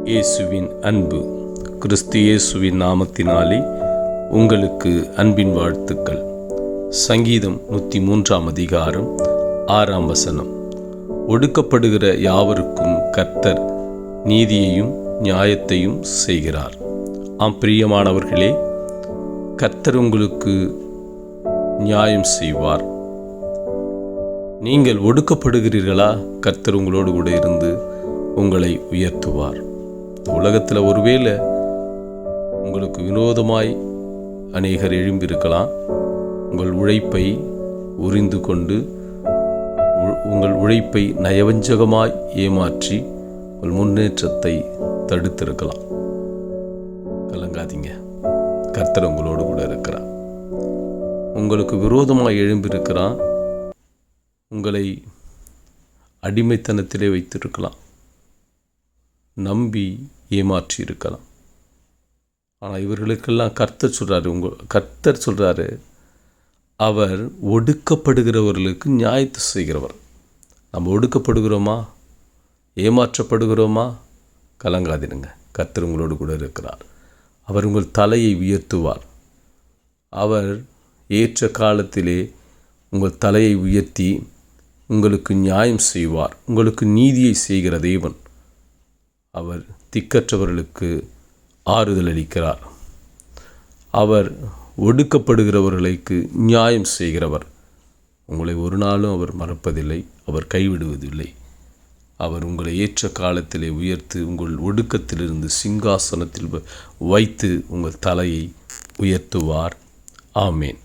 இயேசுவின் அன்பு. கிறிஸ்து இயேசுவின் நாமத்தினாலே உங்களுக்கு அன்பின் வாழ்த்துக்கள். சங்கீதம் 103 அதிகாரம் 6 ஒடுக்கப்படுகிற யாவருக்கும் கர்த்தர் நீதியையும் நியாயத்தையும் செய்கிறார். பிரியமானவர்களே, கர்த்தர் உங்களுக்கு நியாயம் செய்வார். நீங்கள் ஒடுக்கப்படுகிறீர்களா? கர்த்தர் உங்களோடு கூட இருந்து உங்களை உயர்த்துவார். உலகத்தில் ஒருவேளை உங்களுக்கு வினோதமாய் அநேகர் எழும்பியிருக்கலாம். உங்கள் உழைப்பை உரிந்து கொண்டு உங்கள் உழைப்பை நயவஞ்சகமாய் ஏமாற்றி உங்கள் முன்னேற்றத்தை தடுத்திருக்கலாம். கலங்காதீங்க, கர்த்தர் உங்களோடு கூட இருக்கிறார். உங்களுக்கு விரோதமாய் எழும்பியிருக்கிறான். உங்களை அடிமைத்தனத்திலே வைத்திருக்கலாம், நம்பி ஏமாற்றி இருக்கலாம். ஆனால் இவர்களுக்கெல்லாம் கர்த்தர் சொல்கிறாரு, அவர் ஒடுக்கப்படுகிறவர்களுக்கு நியாயத்தை செய்கிறவர். நம்ம ஒடுக்கப்படுகிறோமா? ஏமாற்றப்படுகிறோமா? கலங்காதிருங்க, கர்த்தர் உங்களோடு கூட இருக்கிறார். அவர் உங்கள் தலையை உயர்த்துவார். அவர் ஏற்ற காலத்திலே உங்கள் தலையை உயர்த்தி உங்களுக்கு நியாயம் செய்வார். உங்களுக்கு நீதியை செய்கிற தேவன். அவர் திக்கற்றவர்களுக்கு ஆறுதல் அளிக்கிறார். அவர் ஒடுக்கப்படுகிறவர்களுக்கு நியாயம் செய்கிறவர். உங்களை ஒரு நாளும் அவர் மறப்பதில்லை, அவர் கைவிடுவதில்லை. அவர் உங்களை ஏற்ற காலத்திலே உயர்த்து உங்கள் ஒடுக்கத்திலிருந்து சிங்காசனத்தில் வைத்து உங்கள் தலையை உயர்த்துவார். ஆமேன்.